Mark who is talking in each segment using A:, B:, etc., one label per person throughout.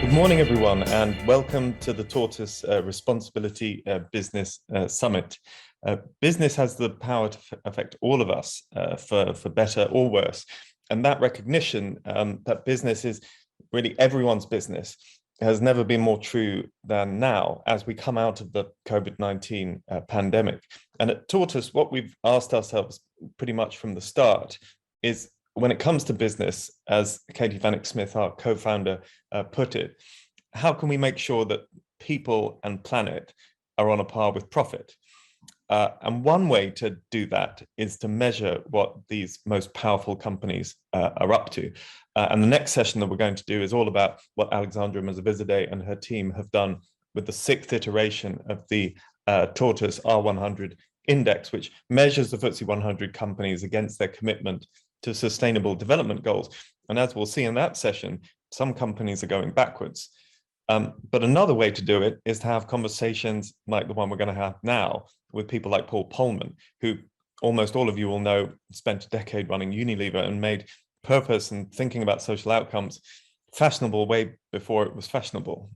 A: Good morning, everyone, and welcome to the Tortoise Responsibility Business Summit. Business has the power to affect all of us for better or worse. And that recognition that business is really everyone's business has never been more true than now as we come out of the COVID-19 pandemic. And at Tortoise, what we've asked ourselves pretty much from the start is, when it comes to business, as Katie Van Smith, our co-founder, put it, how can we make sure that people and planet are on a par with profit? And one way to do that is to measure what these most powerful companies are up to. And the next session that we're going to do is all about what Alexandra Mazavizadeh and her team have done with the 6th iteration of the Tortoise R100 index, which measures the FTSE 100 companies against their commitment to sustainable development goals. And as we'll see in that session, some companies are going backwards. But another way to do it is to have conversations like the one we're going to have now with people like Paul Polman, who almost all of you will know spent a decade running Unilever and made purpose and thinking about social outcomes fashionable way before it was fashionable.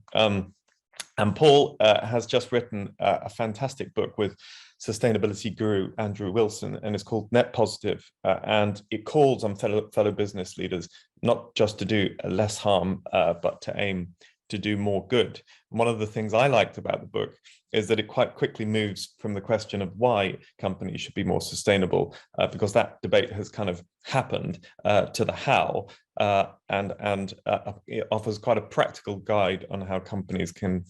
A: And Paul has just written a fantastic book with sustainability guru Andrew Wilson, and it's called Net Positive, and it calls on fellow business leaders not just to do less harm, but to aim to do more good. And one of the things I liked about the book is that it quite quickly moves from the question of why companies should be more sustainable, because that debate has kind of happened, to the how, and it offers quite a practical guide on how companies can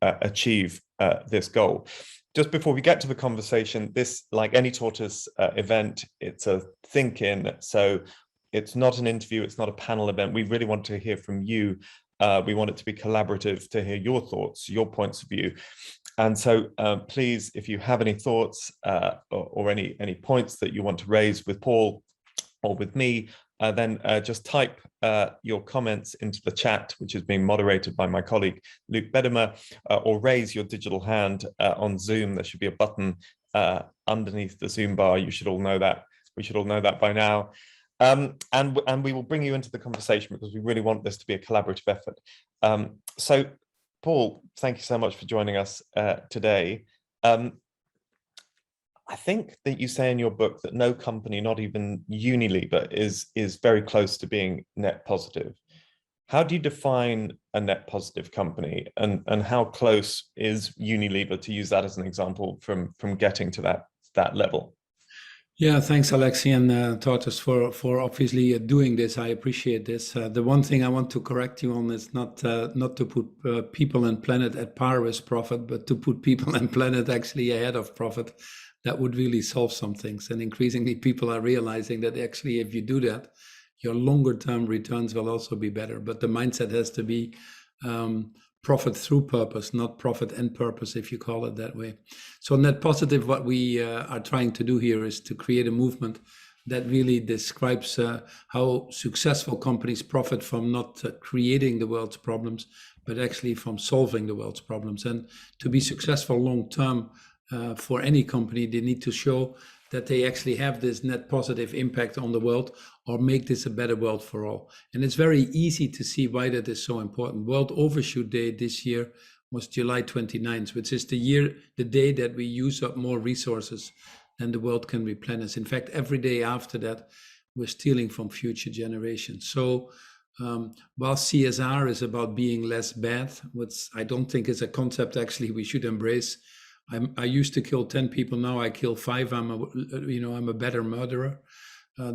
A: achieve this goal. Just before we get to the conversation, this, like any Tortoise event, it's a think-in, so it's not an interview, it's not a panel event. We really want to hear from you. We want it to be collaborative, to hear your thoughts, your points of view. And so please, if you have any thoughts or any points that you want to raise with Paul or with me, then just type your comments into the chat, which is being moderated by my colleague, Luke Bedimer, or raise your digital hand on Zoom. There should be a button underneath the Zoom bar. You should all know that. We should all know that by now. And we will bring you into the conversation because we really want this to be a collaborative effort. So, Paul, thank you so much for joining us today. I think that you say in your book that no company, not even Unilever, is very close to being net positive. How do you define a net positive company, and how close is Unilever, to use that as an example, from getting to that level?
B: Yeah, thanks, Alexi and Tortoise for obviously doing this. I appreciate this. The one thing I want to correct you on is not to put people and planet at par with profit, but to put people and planet actually ahead of profit. That would really solve some things. And increasingly, people are realizing that actually, if you do that, your longer term returns will also be better. But the mindset has to be profit through purpose, not profit and purpose, if you call it that way. So net positive, what we are trying to do here is to create a movement that really describes how successful companies profit from not creating the world's problems, but actually from solving the world's problems. And to be successful long term, for any company, they need to show that they actually have this net positive impact on the world, or make this a better world for all. And it's very easy to see why that is so important. World Overshoot Day this year was July 29th, which is the day that we use up more resources than the world can replenish. In fact, every day after that, we're stealing from future generations. So while CSR is about being less bad, which I don't think is a concept actually we should embrace. I used to kill 10 people. Now I kill 5. I'm a better murderer.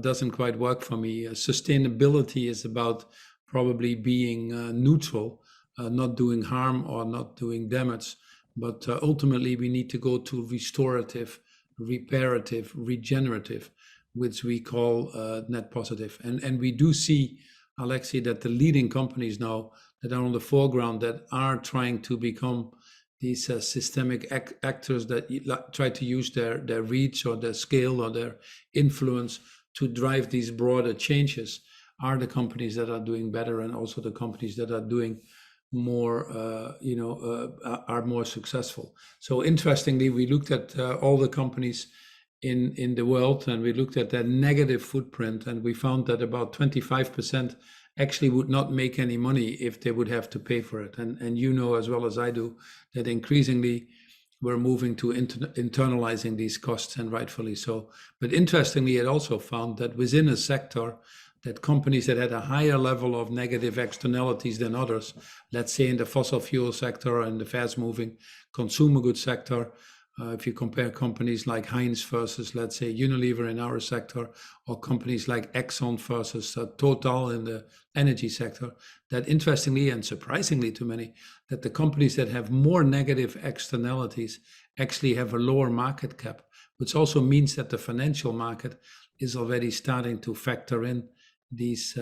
B: Doesn't quite work for me. Sustainability is about probably being neutral, not doing harm or not doing damage. But ultimately, we need to go to restorative, reparative, regenerative, which we call net positive. And we do see, Alexi, that the leading companies now that are on the foreground, that are trying to become these systemic actors that try to use their reach or their scale or their influence to drive these broader changes, are the companies that are doing better, and also the companies that are doing more, are more successful. So interestingly, we looked at all the companies in the world, and we looked at their negative footprint, and we found that about 25% actually would not make any money if they would have to pay for it. And you know as well as I do that increasingly we're moving to internalizing these costs, and rightfully so. But interestingly, it also found that within a sector, that companies that had a higher level of negative externalities than others, let's say in the fossil fuel sector and the fast-moving consumer goods sector, if you compare companies like Heinz versus, let's say, Unilever in our sector, or companies like Exxon versus Total in the energy sector, that interestingly and surprisingly to many, that the companies that have more negative externalities actually have a lower market cap, which also means that the financial market is already starting to factor in these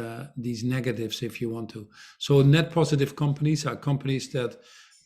B: negatives, if you want to. So net positive companies are companies that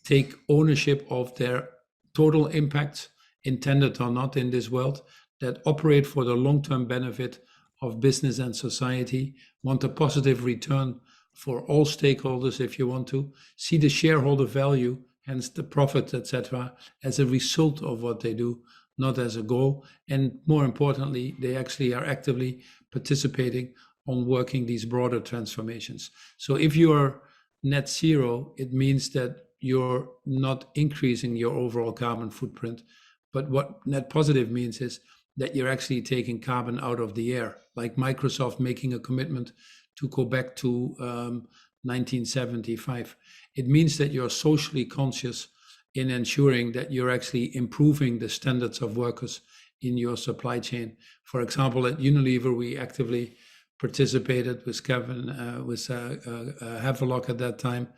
B: take ownership of their total impacts, intended or not in this world, that operate for the long-term benefit of business and society, want a positive return for all stakeholders, if you want to, see the shareholder value, hence the profit, etc., as a result of what they do, not as a goal. And more importantly, they actually are actively participating on working these broader transformations. So if you are net zero, it means that you're not increasing your overall carbon footprint. But what net positive means is that you're actually taking carbon out of the air, like Microsoft making a commitment to go back to 1975. It means that you're socially conscious in ensuring that you're actually improving the standards of workers in your supply chain. For example, at Unilever, we actively participated with Kevin, with Havelock at that time,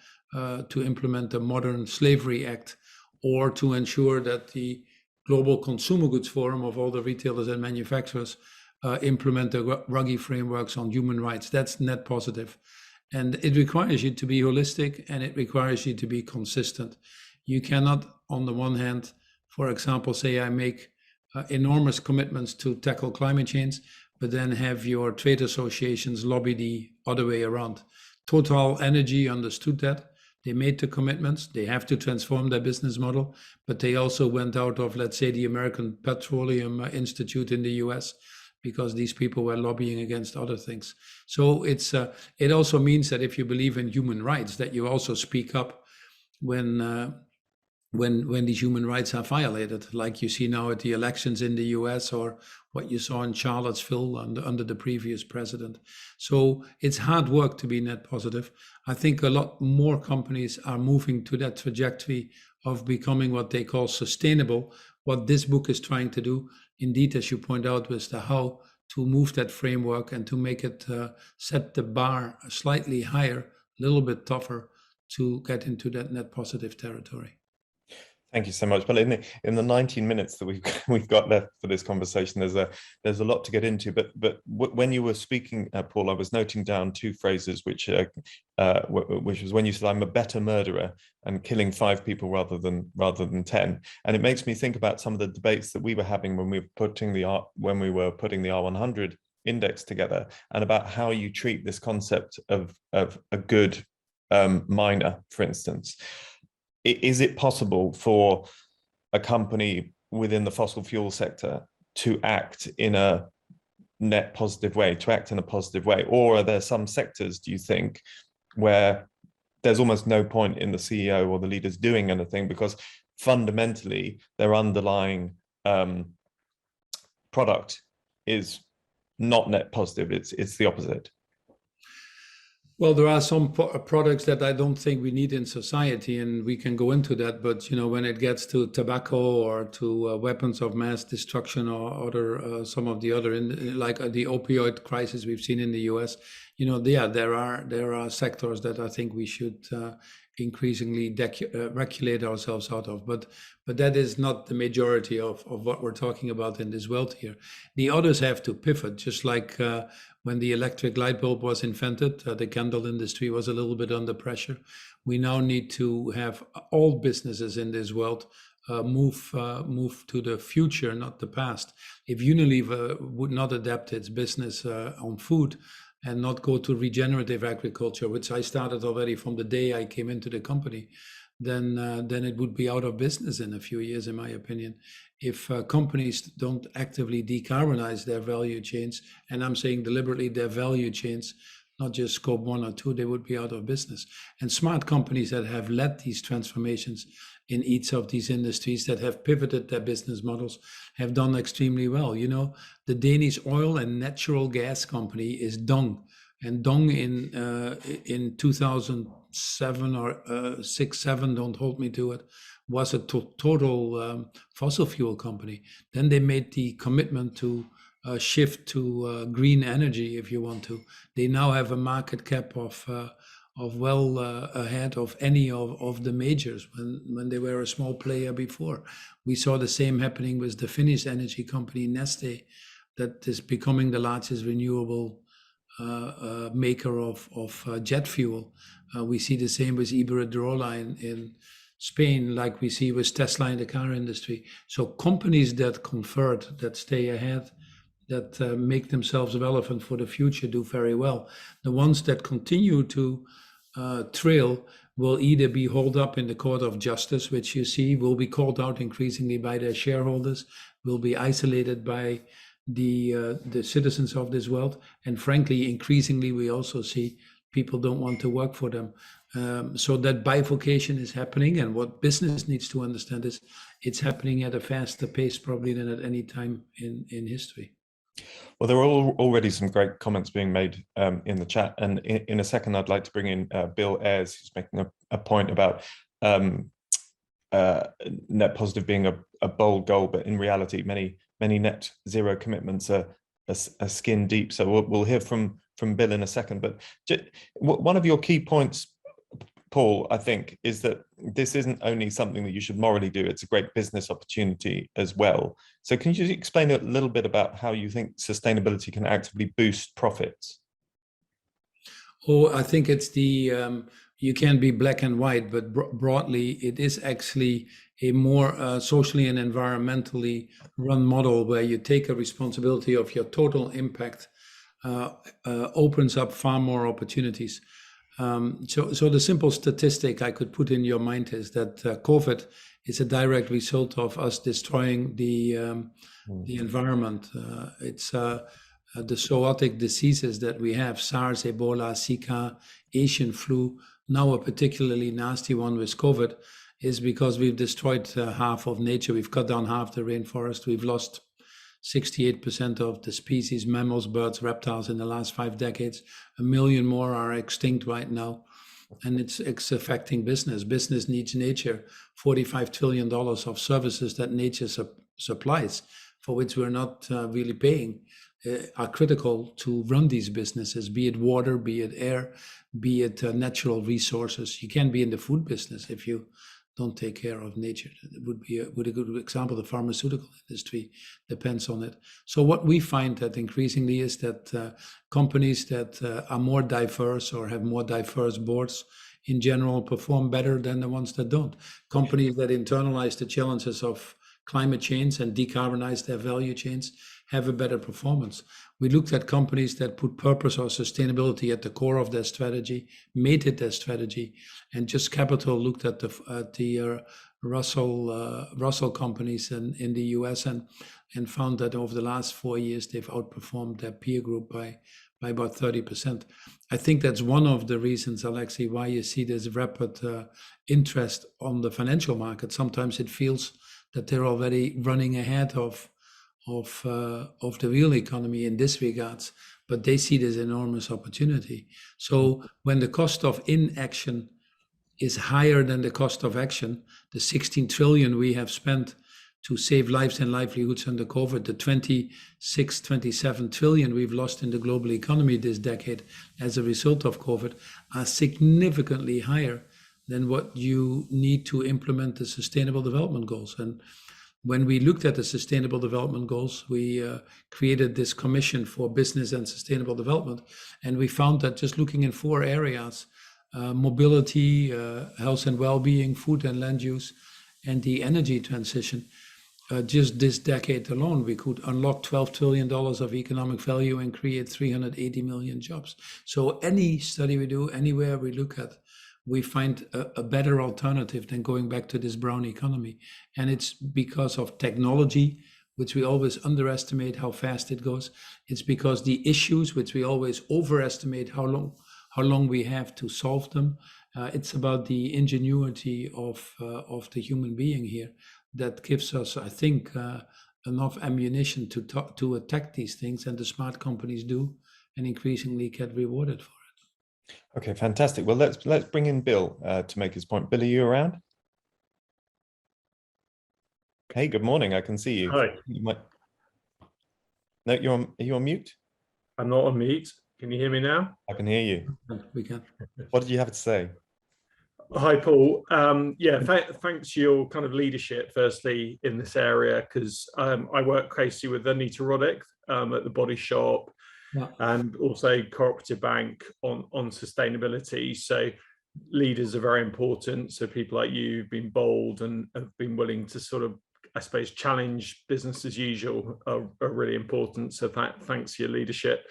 B: to implement the Modern Slavery Act, or to ensure that the Global Consumer Goods Forum of all the retailers and manufacturers implement the Ruggie frameworks on human rights. That's net positive. And it requires you to be holistic, and it requires you to be consistent. You cannot, on the one hand, for example, say I make enormous commitments to tackle climate change, but then have your trade associations lobby the other way around. Total Energy understood that. They made the commitments. They have to transform their business model, but they also went out of, let's say, the American Petroleum Institute in the US, because these people were lobbying against other things. So it also means that if you believe in human rights, that you also speak up when these human rights are violated, like you see now at the elections in the US, or what you saw in Charlottesville under the previous president. So it's hard work to be net positive. I think a lot more companies are moving to that trajectory of becoming what they call sustainable. What this book is trying to do, indeed, as you point out, was the how to move that framework and to make it set the bar slightly higher, a little bit tougher, to get into that net positive territory.
A: Thank you so much. Well, in the 19 minutes that we've got left for this conversation, there's a lot to get into. But when you were speaking, Paul, I was noting down two phrases, which was when you said, "I'm a better murderer and killing 5 people rather than 10." And it makes me think about some of the debates that we were having when we were putting the R100 index together, and about how you treat this concept of a good miner, for instance. Is it possible for a company within the fossil fuel sector to act in a net positive way, Or are there some sectors, do you think, where there's almost no point in the CEO or the leaders doing anything, because fundamentally their underlying product is not net positive, it's the opposite?
B: Well, there are some products that I don't think we need in society, and we can go into that. But when it gets to tobacco or to weapons of mass destruction, or other some of the other, like the opioid crisis we've seen in the U.S., there are sectors that I think we should increasingly regulate ourselves out of. But that is not the majority of what we're talking about in this world here. The others have to pivot, just like when the electric light bulb was invented, the candle industry was a little bit under pressure. We now need to have all businesses in this world move to the future, not the past. If Unilever would not adapt its business on food and not go to regenerative agriculture, which I started already from the day I came into the company, then it would be out of business in a few years, in my opinion. If companies don't actively decarbonize their value chains, and I'm saying deliberately their value chains, not just scope 1 or 2, they would be out of business. And smart companies that have led these transformations in each of these industries, that have pivoted their business models, have done extremely well. You know, the Danish oil and natural gas company is Dong. And Dong in 2007 or 6, 7, don't hold me to it, was a total fossil fuel company. Then they made the commitment to shift to green energy, if you want to. They now have a market cap of well ahead of any of the majors when they were a small player before. We saw the same happening with the Finnish energy company Neste, that is becoming the largest renewable maker of jet fuel. We see the same with Iberdrola in Spain, like we see with Tesla in the car industry. So companies that convert, that stay ahead, that make themselves relevant for the future do very well. The ones that continue to trail will either be hauled up in the court of justice, which you see will be called out increasingly by their shareholders, will be isolated by the citizens of this world, and frankly, increasingly we also see people don't want to work for them. So that bifurcation is happening, and what business needs to understand is it's happening at a faster pace probably than at any time in history.
A: Well, there are already some great comments being made in the chat, and in a second, I'd like to bring in Bill Ayres, who's making a point about net positive being a bold goal, but in reality, many net zero commitments are skin deep. So we'll hear from Bill in a second. But one of your key points, Paul, I think, is that this isn't only something that you should morally do, it's a great business opportunity as well. So can you explain a little bit about how you think sustainability can actively boost profits?
B: Oh, I think it's you can be black and white, but broadly, it is actually a more socially and environmentally run model where you take a responsibility of your total impact, opens up far more opportunities. So the simple statistic I could put in your mind is that COVID is a direct result of us destroying the environment. It's the zoonotic diseases that we have, SARS, Ebola, Zika, Asian flu, now a particularly nasty one with COVID, is because we've destroyed half of nature. We've cut down half the rainforest. We've lost 68% of the species, mammals, birds, reptiles in the last 5 decades. 1 million more are extinct right now. And it's affecting business. Business needs nature. $45 trillion of services that nature supplies, for which we're not really paying, are critical to run these businesses, be it water, be it air, be it natural resources. You can't be in the food business if you don't take care of nature. It would be a good example. The pharmaceutical industry depends on it. So what we find that increasingly is that companies that are more diverse or have more diverse boards in general perform better than the ones that don't. Companies that internalize the challenges of climate change and decarbonize their value chains have a better performance. We looked at companies that put purpose or sustainability at the core of their strategy, made it their strategy, and Just Capital looked at the Russell companies in the US and found that over the last 4 years they've outperformed their peer group by about 30%. I think that's one of the reasons, Alexi, why you see this rapid interest on the financial market. Sometimes it feels that they're already running ahead of the real economy in this regards, but they see this enormous opportunity. So when the cost of inaction is higher than the cost of action, the 16 trillion we have spent to save lives and livelihoods under COVID, the 26, 27 trillion we've lost in the global economy this decade as a result of COVID, are significantly higher than what you need to implement the Sustainable Development Goals. And when we looked at the Sustainable Development Goals, we created this Commission for Business and Sustainable Development, and we found that just looking in 4 areas, mobility, health and well-being, food and land use, and the energy transition, just this decade alone, we could unlock $12 trillion of economic value and create 380 million jobs. So any study we do, anywhere we look at, we find a better alternative than going back to this brown economy. And it's because of technology, which we always underestimate how fast it goes. It's because the issues, which we always overestimate how long we have to solve them. It's about the ingenuity of the human being here that gives us, I think, enough ammunition to attack these things, and the smart companies do, and increasingly get rewarded for it.
A: Okay, fantastic. Well, let's bring in Bill to make his point. Bill, are you around? Hey, good morning. I can see you.
C: Hi.
A: You might... No, are you on mute?
C: I'm not on mute. Can you hear me now?
A: I can hear you.
B: We can.
A: What did you have to say?
C: Hi, Paul. Thanks for your kind of leadership, firstly, in this area, because I work closely with Anita Roddick at the Body Shop, and also Cooperative Bank on sustainability. So leaders are very important. So people like you have been bold and have been willing to sort of, I suppose, challenge business as usual are really important. So thanks for your leadership.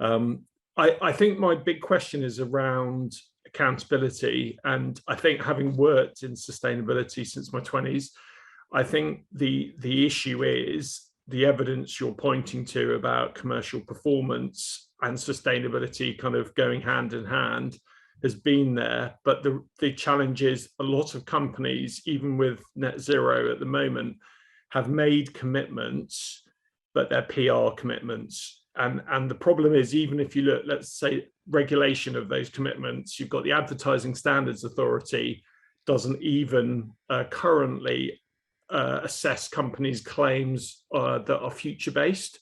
C: I think my big question is around accountability. And I think, having worked in sustainability since my 20s, I think the issue is the evidence you're pointing to about commercial performance and sustainability kind of going hand in hand has been there. But the challenge is a lot of companies, even with net zero at the moment, have made commitments, but they're PR commitments. And the problem is, even if you look, let's say, regulation of those commitments, you've got the Advertising Standards Authority doesn't even currently assess companies' claims that are future-based.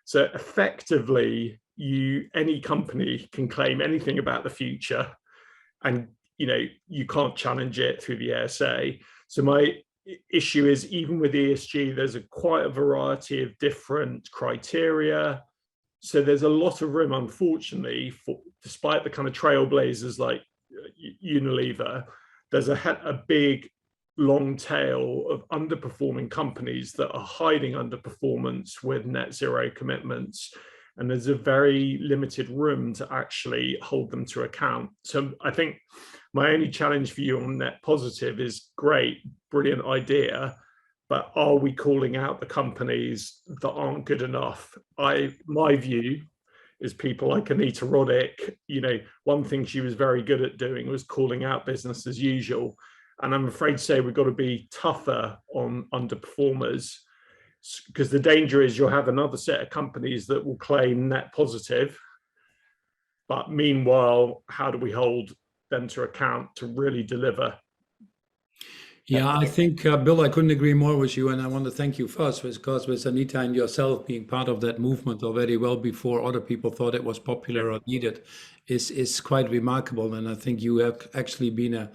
C: So effectively, any company can claim anything about the future, and you can't challenge it through the ASA. So my issue is, even with ESG, there's quite a variety of different criteria. So there's a lot of room, unfortunately, despite the kind of trailblazers like Unilever, there's a big long tail of underperforming companies that are hiding underperformance with net zero commitments. And there's a very limited room to actually hold them to account. So I think my only challenge for you on net positive is, great, brilliant idea, but are we calling out the companies that aren't good enough? My view is people like Anita Roddick, one thing she was very good at doing was calling out business as usual. And I'm afraid to say we've got to be tougher on underperformers, because the danger is you'll have another set of companies that will claim net positive. But meanwhile, how do we hold them to account to really deliver?
B: Yeah, I think, Bill, I couldn't agree more with you. And I want to thank you first, because with Anita and yourself being part of that movement already well before other people thought it was popular or needed is quite remarkable. And I think you have actually been a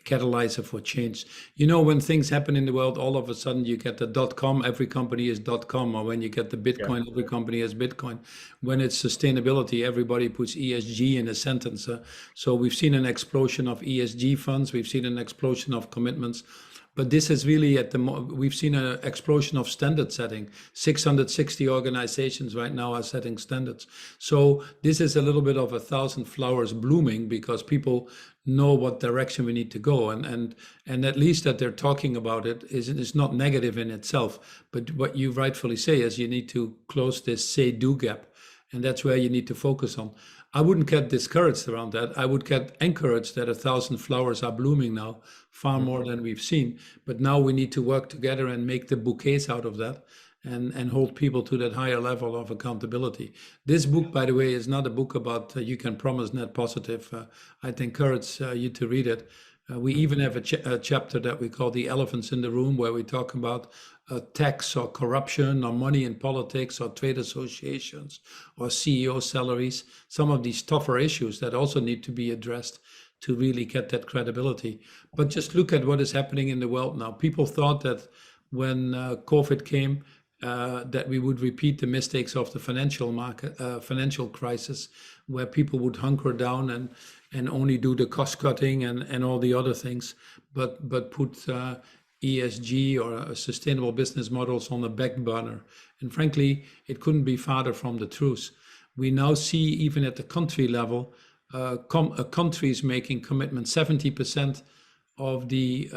B: catalyzer for change. When things happen in the world, all of a sudden you get the .com, every company is .com, or when you get the Bitcoin, every company is Bitcoin. When it's sustainability, everybody puts ESG in a sentence. So we've seen an explosion of ESG funds, we've seen an explosion of commitments. But this is really we've seen an explosion of standard setting. 660 organizations right now are setting standards. So this is a little bit of 1,000 flowers blooming, because people know what direction we need to go. And at least that they're talking about it is not negative in itself. But what you rightfully say is you need to close this say-do gap. And that's where you need to focus on. I wouldn't get discouraged around that. I would get encouraged that 1,000 flowers are blooming now, far more than we've seen. But now we need to work together and make the bouquets out of that, and hold people to that higher level of accountability. This book, by the way, is not a book about you can promise net positive. I'd encourage you to read it. We even have a chapter that we call The Elephants in the Room, where we talk about tax or corruption or money in politics or trade associations or CEO salaries, some of these tougher issues that also need to be addressed to really get that credibility. But just look at what is happening in the world now. People thought that when COVID came, that we would repeat the mistakes of the financial crisis, where people would hunker down and only do the cost cutting and all the other things, but put ESG or sustainable business models on the back burner. And frankly, it couldn't be farther from the truth. We now see, even at the country level, countries making commitments. 70% of the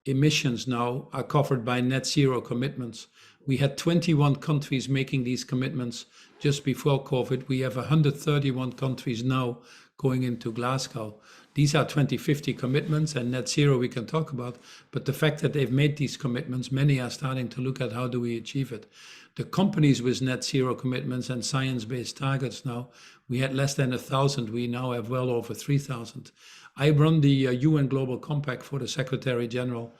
B: emissions now are covered by net zero commitments. We had 21 countries making these commitments just before COVID. We have 131 countries now going into Glasgow. These are 2050 commitments, and net zero we can talk about, but the fact that they've made these commitments, many are starting to look at how do we achieve it. The companies with net zero commitments and science-based targets now, we had less than 1,000. We now have well over 3,000. I run the UN Global Compact for the Secretary General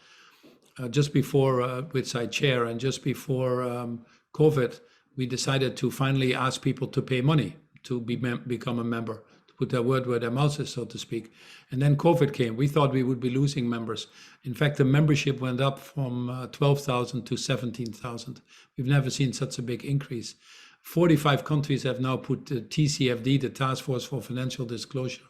B: just before, which I chair, and just before COVID, we decided to finally ask people to pay money to become a member, to put their word where their mouth is, so to speak. And then COVID came. We thought we would be losing members. In fact, the membership went up from 12,000 to 17,000. We've never seen such a big increase. 45 countries have now put the TCFD, the Task Force for Financial Disclosure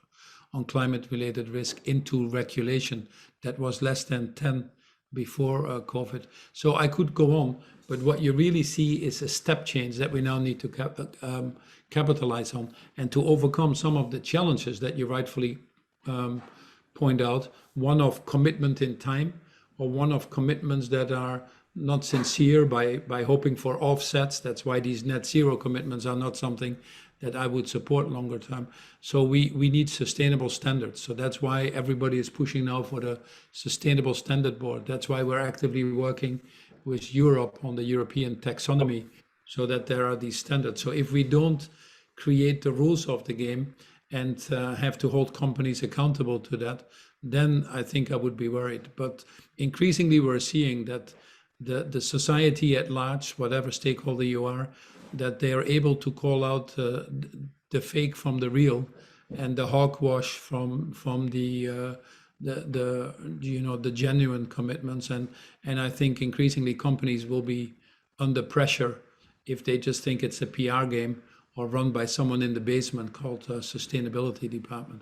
B: on Climate-Related Risk, into regulation. That was less than 10 before COVID. So I could go on, but what you really see is a step change that we now need to capitalize on, and to overcome some of the challenges that you rightfully point out. One of commitment in time, or one of commitments that are not sincere by hoping for offsets. That's why these net zero commitments are not something that I would support longer term. So we need sustainable standards. So that's why everybody is pushing now for the Sustainable Standard Board. That's why we're actively working with Europe on the European taxonomy, so that there are these standards. So if we don't create the rules of the game and have to hold companies accountable to that, then I think I would be worried. But increasingly we're seeing that the society at large, whatever stakeholder you are, that they are able to call out the fake from the real, and the hogwash from the genuine commitments. And I think increasingly companies will be under pressure if they just think it's a PR game or run by someone in the basement called a sustainability department.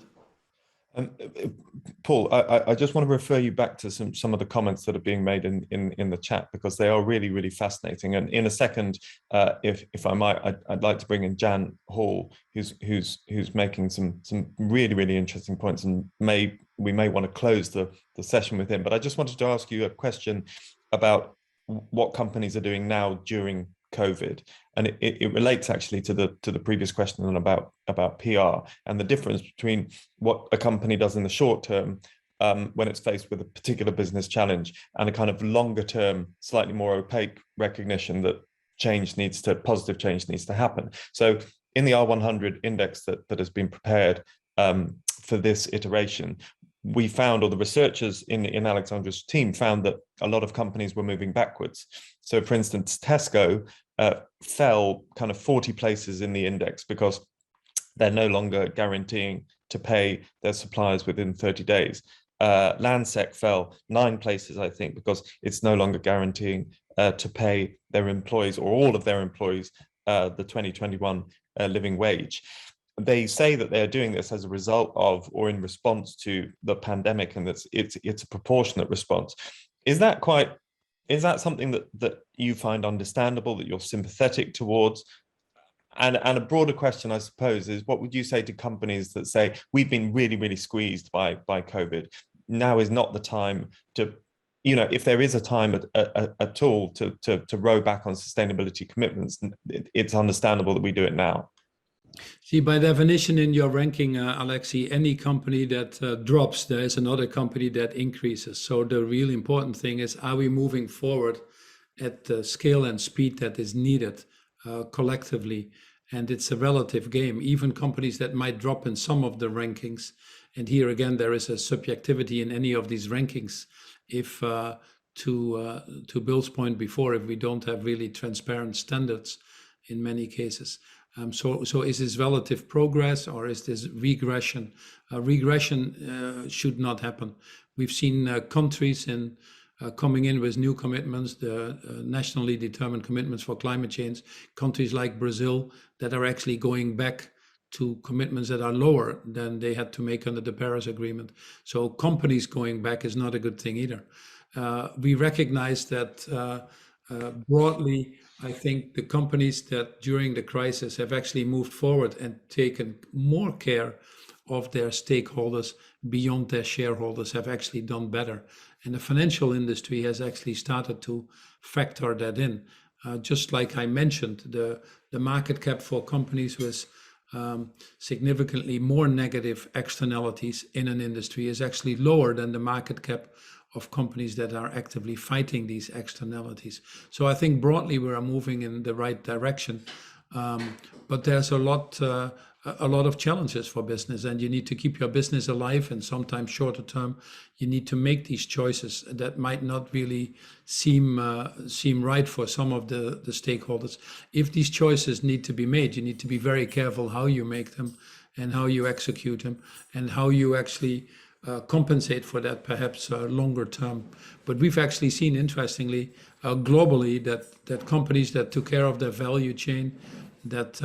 A: Paul, I just want to refer you back to some of the comments that are being made in the chat, because they are really, really fascinating. And in a second, if I might, I'd like to bring in Jan Hall, who's making some really, really interesting points, and we may want to close the session with him. But I just wanted to ask you a question about what companies are doing now during COVID, and it relates actually to the previous question about PR and the difference between what a company does in the short term when it's faced with a particular business challenge, and a kind of longer term, slightly more opaque recognition that positive change needs to happen. So in the R100 index that has been prepared for this iteration, we found, or the researchers in Alexandra's team found, that a lot of companies were moving backwards. So for instance, Tesco fell kind of 40 places in the index because they're no longer guaranteeing to pay their suppliers within 30 days. Landsec fell 9 places, I think, because it's no longer guaranteeing to pay their employees, or all of their employees, the 2021 living wage. They say that they're doing this as a result of, or in response to, the pandemic, and that it's a proportionate response. Is that something that you find understandable, that you're sympathetic towards? And a broader question, I suppose, is what would you say to companies that say, we've been really, really squeezed by COVID? Now is not the time to, if there is a time at all to row back on sustainability commitments, it's understandable that we do it now.
B: See, by definition in your ranking, Alexi, any company that drops, there is another company that increases. So the really important thing is, are we moving forward at the scale and speed that is needed collectively? And it's a relative game. Even companies that might drop in some of the rankings, and here again, there is a subjectivity in any of these rankings. If to Bill's point before, if we don't have really transparent standards in many cases. So is this relative progress, or is this regression? Regression should not happen. We've seen countries coming in with new commitments, the nationally determined commitments for climate change, countries like Brazil that are actually going back to commitments that are lower than they had to make under the Paris Agreement. So companies going back is not a good thing either. We recognize that broadly, I think the companies that during the crisis have actually moved forward and taken more care of their stakeholders beyond their shareholders have actually done better. And the financial industry has actually started to factor that in. Just like I mentioned, the market cap for companies with significantly more negative externalities in an industry is actually lower than the market cap of companies that are actively fighting these externalities. So I think broadly we are moving in the right direction, but there's a lot of challenges for business, and you need to keep your business alive. And sometimes shorter term, you need to make these choices that might not really seem right for some of the stakeholders. If these choices need to be made, you need to be very careful how you make them and how you execute them and how you actually compensate for that, perhaps longer term. But we've actually seen, interestingly, globally, that companies that took care of their value chain, that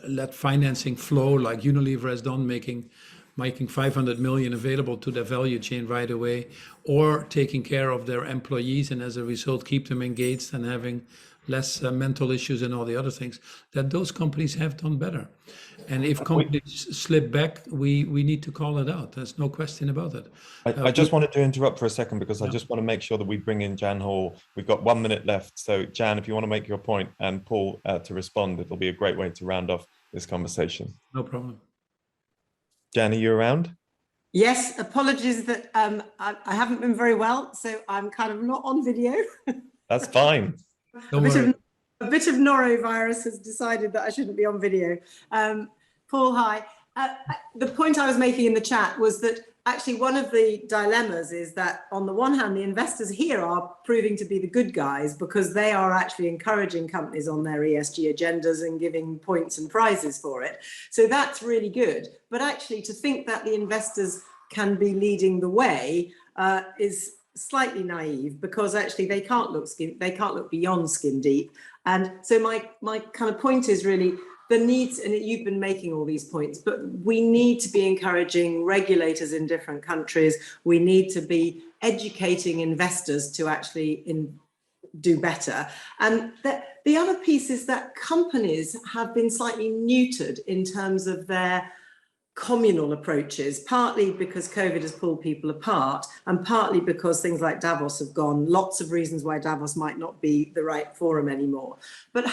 B: let financing flow, like Unilever has done, making 500 million available to their value chain right away, or taking care of their employees, and as a result keep them engaged and having less mental issues and all the other things, that those companies have done better. And if companies slip back, we need to call it out. There's no question about it.
A: I just wanted to interrupt for a second because I just want to make sure that we bring in Jan Hall. We've got 1 minute left. So Jan, if you want to make your point and Paul to respond, it'll be a great way to round off this conversation.
B: No problem.
A: Jan, are you around?
D: Yes, apologies that I haven't been very well, so I'm kind of not on video.
A: That's fine.
D: A bit of norovirus has decided that I shouldn't be on video. Paul, hi. The point I was making in the chat was that actually one of the dilemmas is that on the one hand, the investors here are proving to be the good guys because they are actually encouraging companies on their ESG agendas and giving points and prizes for it. So that's really good. But actually to think that the investors can be leading the way is slightly naive, because actually they can't look beyond skin deep. And so my kind of point is really the needs, and you've been making all these points, but we need to be encouraging regulators in different countries. We need to be educating investors to actually do better. And the other piece is that companies have been slightly neutered in terms of their communal approaches, partly because COVID has pulled people apart, and partly because things like Davos have gone. Lots of reasons why Davos might not be the right forum anymore. But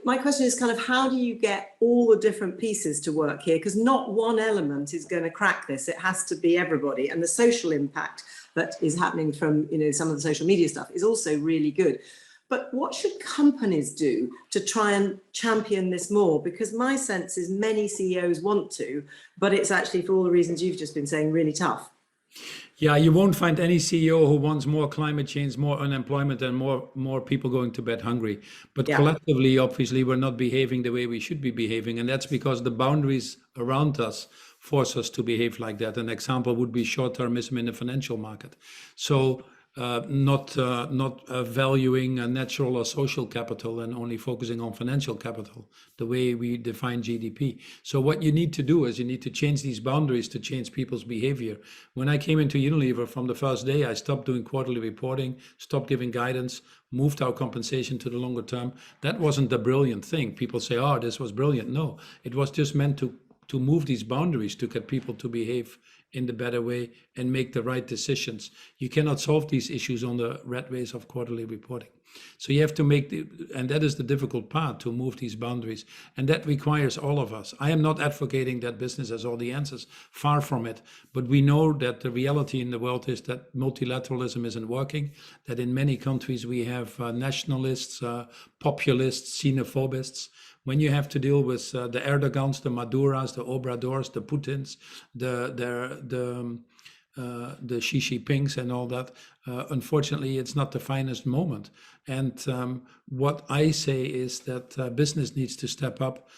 D: my question is kind of how do you get all the different pieces to work here? Because not one element is going to crack this. It has to be everybody. And the social impact that is happening from some of the social media stuff is also really good. But what should companies do to try and champion this more? Because my sense is many CEOs want to, but it's actually, for all the reasons you've just been saying, really tough.
B: Yeah, you won't find any CEO who wants more climate change, more unemployment, and more people going to bed hungry. But collectively, obviously, we're not behaving the way we should be behaving. And that's because the boundaries around us force us to behave like that. An example would be short-termism in the financial market. So not valuing a natural or social capital and only focusing on financial capital, the way we define GDP. So what you need to do is you need to change these boundaries to change people's behavior. When I came into Unilever, from the first day, I stopped doing quarterly reporting, stopped giving guidance, moved our compensation to the longer term. That wasn't the brilliant thing. People say, oh, this was brilliant. No, it was just meant to move these boundaries to get people to behave in the better way and make the right decisions. You cannot solve these issues on the rat race of quarterly reporting. So you have to and that is the difficult part, to move these boundaries. And that requires all of us. I am not advocating that business has all the answers, far from it. But we know that the reality in the world is that multilateralism isn't working, that in many countries we have nationalists, populists, xenophobists. When you have to deal with the Erdogans, the Maduras, the Obradors, the Putins, the Xi Jinpings and all that, unfortunately, it's not the finest moment. And what I say is that business needs to step up,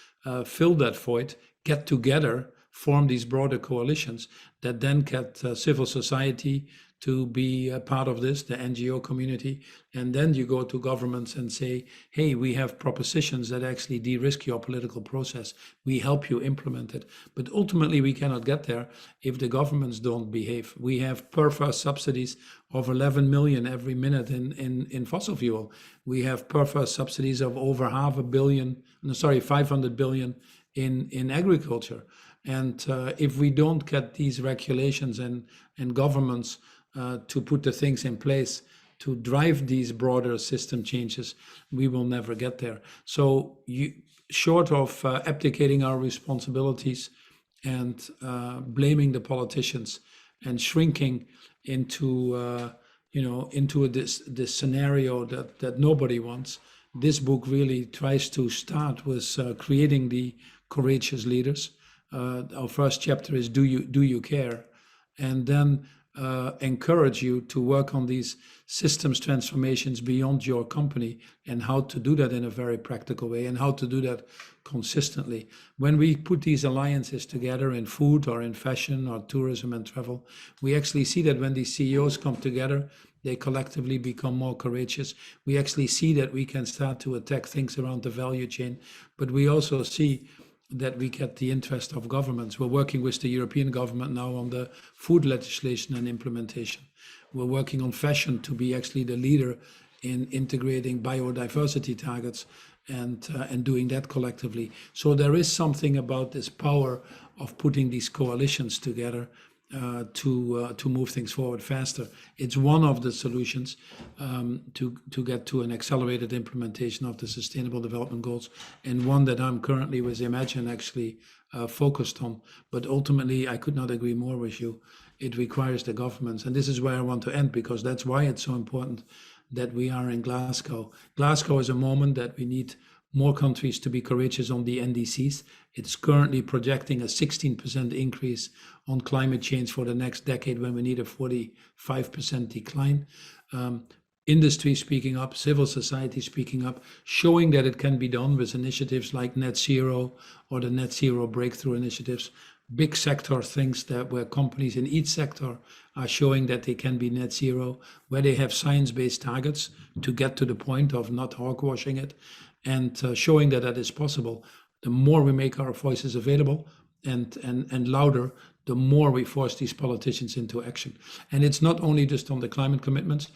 B: fill that void, get together, form these broader coalitions that then get civil society, to be a part of this, the NGO community. And then you go to governments and say, hey, we have propositions that actually de-risk your political process. We help you implement it. But ultimately, we cannot get there if the governments don't behave. We have per first subsidies of 11 million every minute in fossil fuel. We have per first subsidies of over 500 billion in agriculture. And if we don't get these regulations and governments to put the things in place to drive these broader system changes, we will never get there. So short of abdicating our responsibilities and blaming the politicians and shrinking into this scenario that nobody wants, this book really tries to start with creating the courageous leaders. Our first chapter is do you care, and then encourage you to work on these systems transformations beyond your company and how to do that in a very practical way and how to do that consistently. When we put these alliances together in food or in fashion or tourism and travel, we actually see that when these CEOs come together, they collectively become more courageous. We actually see that we can start to attack things around the value chain, but we also see that we get the interest of governments. We're working with the European government now on the food legislation and implementation. We're working on fashion to be actually the leader in integrating biodiversity targets and doing that collectively. So there is something about this power of putting these coalitions together to move things forward faster. It's one of the solutions to get to an accelerated implementation of the Sustainable Development Goals, and one that I'm currently with Imagine actually focused on. But ultimately, I could not agree more with you. It requires the governments, and this is where I want to end, because that's why it's so important that we are in Glasgow. Glasgow is a moment that we need more countries to be courageous on the NDCs. It's currently projecting a 16% increase on climate change for the next decade, when we need a 45% decline. Industry speaking up, civil society speaking up, showing that it can be done with initiatives like Net Zero or the Net Zero Breakthrough initiatives. Big sector things where companies in each sector are showing that they can be net zero, where they have science-based targets to get to the point of not hogwashing it, and showing that that is possible. The more we make our voices available and louder, the more we force these politicians into action. And it's not only just on the climate commitments,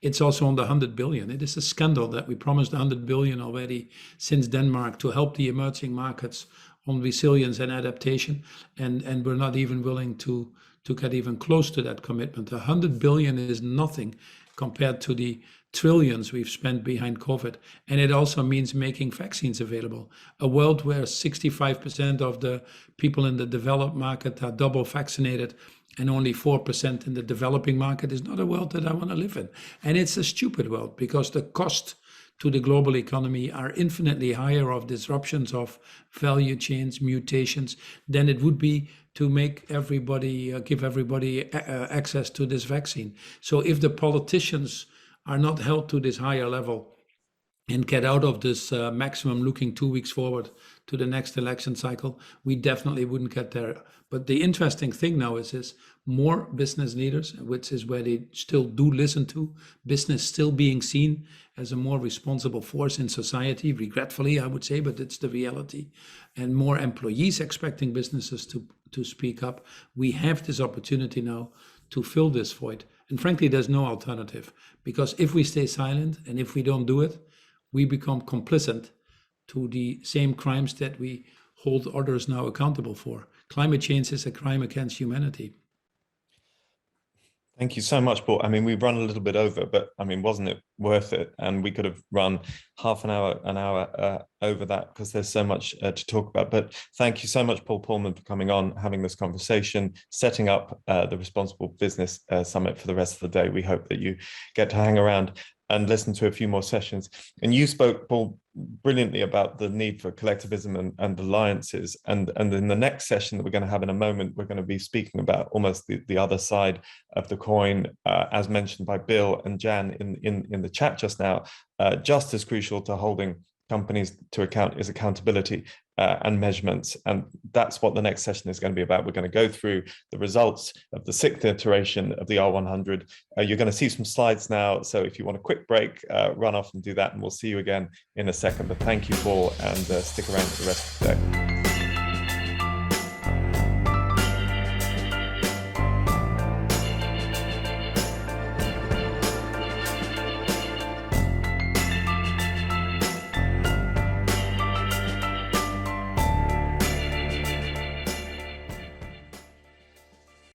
B: it's also on the 100 billion. It is a scandal that we promised 100 billion already since Denmark to help the emerging markets on resilience and adaptation, and we're not even willing to get even close to that commitment. 100 billion is nothing compared to the trillions we've spent behind COVID. And it also means making vaccines available. A world where 65% of the people in the developed market are double vaccinated and only 4% in the developing market is not a world that I want to live in. And it's a stupid world, because the cost to the global economy are infinitely higher of disruptions of value chains, mutations, than it would be to make everybody, give everybody access to this vaccine. So if the politicians are not held to this higher level and get out of this maximum looking 2 weeks forward to the next election cycle, we definitely wouldn't get there. But the interesting thing now is more business leaders, which is where they still do listen to business, still being seen as a more responsible force in society, regretfully, I would say, but it's the reality. And more employees expecting businesses to speak up. We have this opportunity now to fill this void. And frankly, there's no alternative, because if we stay silent and if we don't do it, we become complicit to the same crimes that we hold others now accountable for. Climate change is a crime against humanity.
A: Thank you so much, Paul. I mean, we've run a little bit over, but I mean, wasn't it worth it? And we could have run half an hour over that, because there's so much to talk about. But thank you so much, Paul Polman, for coming on, having this conversation, setting up the Responsible Business Summit for the rest of the day. We hope that you get to hang around and listen to a few more sessions. And you spoke, Paul, brilliantly about the need for collectivism and alliances. And in the next session that we're going to have in a moment, we're going to be speaking about almost the other side of the coin, as mentioned by Bill and Jan in the chat just now. Just as crucial to holding companies to account is accountability. and measurements. And that's what the next session is going to be about. We're going to go through the results of the 6th iteration of the R100. You're going to see some slides now. So if you want a quick break, run off and do that. And we'll see you again in a second. But thank you, Paul, and stick around for the rest of the day.